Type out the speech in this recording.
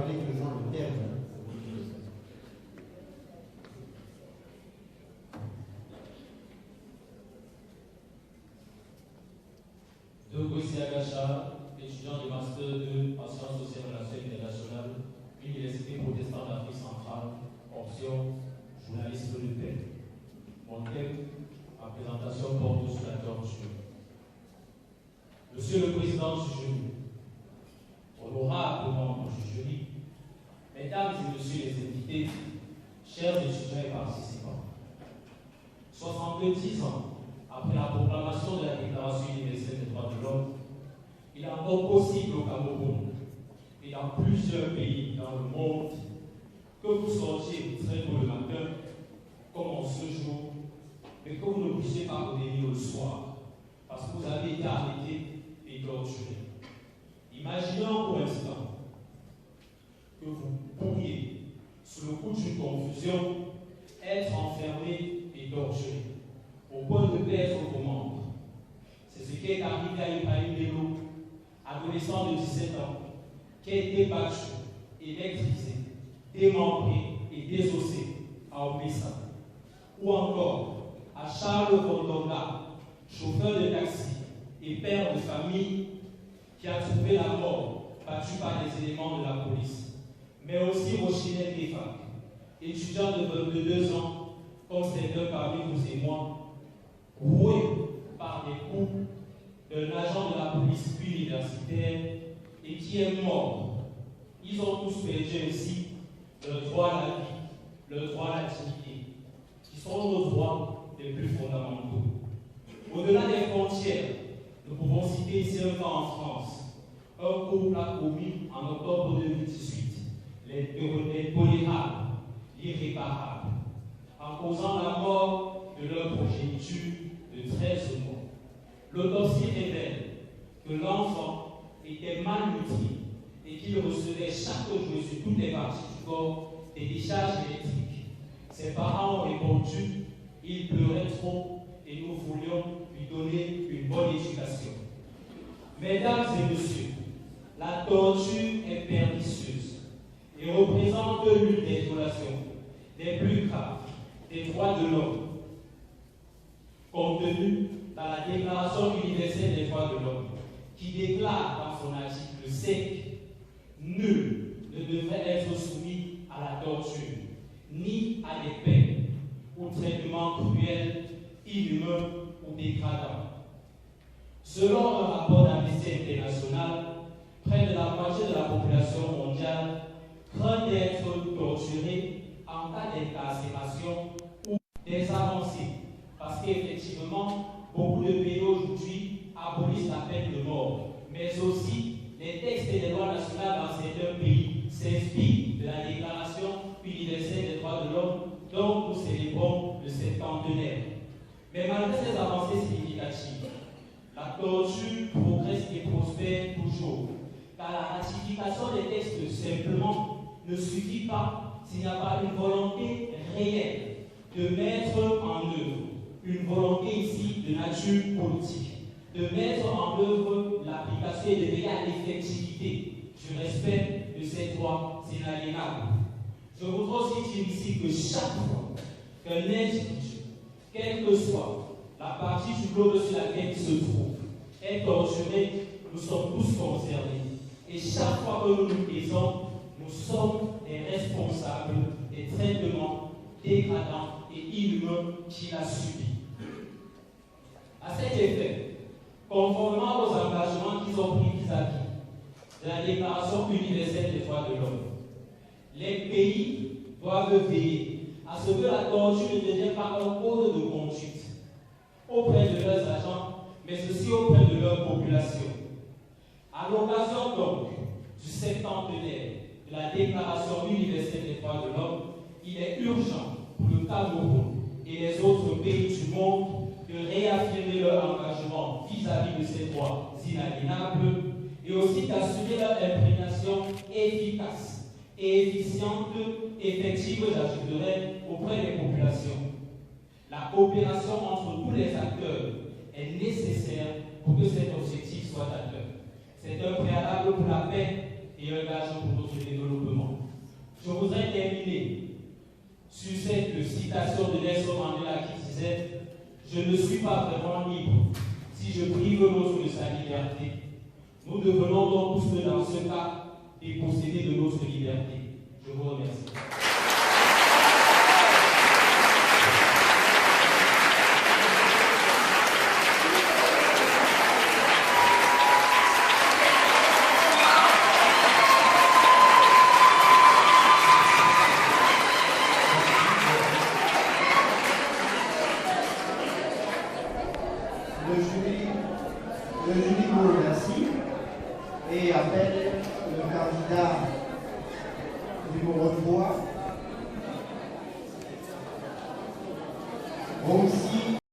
parler présent le terme. Dogo Siagacha, étudiant de Master 2 en Sciences sociales et relations internationales, Université protestante d'Afrique centrale, option journalisme de paix. Mon thème, ma présentation porte sur la torture. Monsieur le Président du jury, honorable membre du jury, mesdames et messieurs les invités, chers étudiants et participants, 70 ans après la proclamation de la Déclaration universelle des droits de l'homme, il est encore possible au Cameroun et dans plusieurs pays dans le monde que vous sortiez très tôt le matin, comme en ce jour, mais que vous ne puissiez pas revenir le soir, parce que vous avez été arrêtés et torturés. Imaginons pour l'instant que vous pourriez, sous le coup d'une confusion, être enfermé et torturé, au point de perdre vos membres. C'est ce qui est arrivé à Ibrahim Bello, adolescent de 17 ans, qui a été battu, électrisé, démembré et désossé à Obessa. Ou encore à Charles Vondonga, chauffeur de taxi et père de famille, qui a trouvé la mort battu par des éléments de la police. Mais aussi Rochinet Defak, étudiant de 22 ans, comme certains parmi vous et moi, roué par des coups d'un agent de la police universitaire et qui est mort. Ils ont tous perdu ainsi le droit à la vie, le droit à la dignité, qui sont nos droits les plus fondamentaux. Au-delà des frontières, nous pouvons citer ici un cas en France. Un couple a commis en octobre 2018 l'intolérables, l'irréparable, en causant la mort de leur progéniture de 13 mois. L'autopsie révèle que l'enfant était malnutri et qu'il recevait chaque jour sur toutes les parties du corps des décharges électriques. Ses parents ont répondu, il pleurait trop et nous voulions lui donner une bonne éducation. Mesdames et messieurs, la torture est pernicieuse et représente l'une des violations les plus graves des droits de l'homme, contenues dans la Déclaration universelle des droits de l'homme, qui déclare dans son article 5 « Nul ne devrait être soumis à la torture, ni à des peines ou traitements cruels, inhumains ou dégradants. » Selon un rapport d'Amnesty International, près de la moitié de la population mondiale craint d'être torturée en cas d'incarcération ou des avancées, parce qu'effectivement, beaucoup de pays aujourd'hui abolissent la peine de mort, mais aussi les textes et les lois nationales dans certains pays s'inspirent de la Déclaration universelle des droits de l'homme dont nous célébrons le septentenaire. Mais malgré ces avancées significatives, la torture progresse et prospère toujours, car la ratification des textes simplement ne suffit pas s'il n'y a pas une volonté réelle de mettre en œuvre, une volonté ici de nature politique, de mettre en œuvre l'application et de veiller à l'effectivité du respect de ces droits inaliénables. Je voudrais aussi dire ici que chaque fois qu'un individu, quelle que soit la partie du globe sur laquelle il se trouve, est torturé, nous sommes tous concernés. Et chaque fois que nous nous taisons, nous sommes les responsables des traitements dégradants et inhumains qu'il a subis. À cet effet, conformément aux engagements qu'ils ont pris vis-à-vis de la Déclaration universelle des droits de l'homme, les pays doivent veiller à ce que la torture ne devienne pas un code de conduite auprès de leurs agents, mais aussi auprès de leur population. À l'occasion donc du septentenaire de la Déclaration universelle des droits de l'homme, il est urgent pour le Cameroun et les autres pays du monde de réaffirmer leur engagement vis-à-vis de ces droits inaliénables et aussi d'assurer leur imprégnation efficace et efficiente, effective, j'ajouterais, auprès des populations. La coopération entre tous les acteurs est nécessaire pour que cet objectif soit atteint. C'est un préalable pour la paix et un gage pour notre développement. Je voudrais terminer sur cette citation de Nelson Mandela qui disait « Je ne suis pas vraiment libre si je prive l'autre de sa liberté. » Nous devenons donc tous dans ce cas déposséder de notre liberté. Je vous remercie. Le jury vous remercie et appelle le candidat numéro 3.